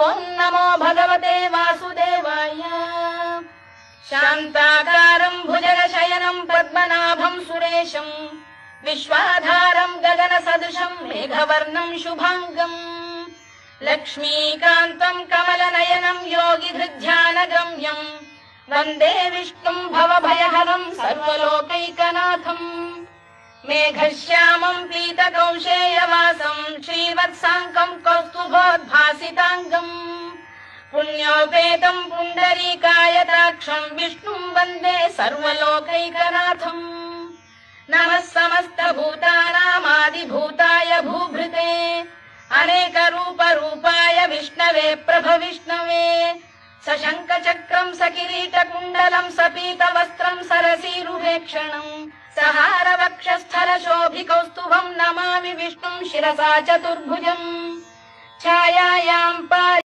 ॐ नमो भगवते वासुदेवाय। शान्ताकारम् भुजगशयनम् पद्मनाभम् सुरेशम् विश्वाधारम् गगनसदृशम् मेघवर्णम् शुभाङ्गम् लक्ष्मीकान्तम् कमलनयनम् योगिधृध्यानगम्यम् वन्दे विष्णुम् भवभयहरम् सर्वलोकैकनाथम् मेघश्यामम् पीतकौशेयवासम् श्रीवत्साङ्कम् कौस्तुभोद्भासिताङ्गम् पुण्योपेतम् पुण्डरीकायताक्षम् विष्णुम् वन्दे सर्वलोकैकनाथम् नमः समस्तभूतानामादिभूताय भूभृते अनेकरूपरूपाय विष्णवे प्रभविष्णवे सशङ्खचक्रम् सकिरीटकुण्डलम् सपीतवस्त्रम् सरसीरुहेक्षणम् सहारवक्षस्थलशोभिकौस्तुभम् नमामि विष्णुम् शिरसा चतुर्भुजम् छायायाम् पारि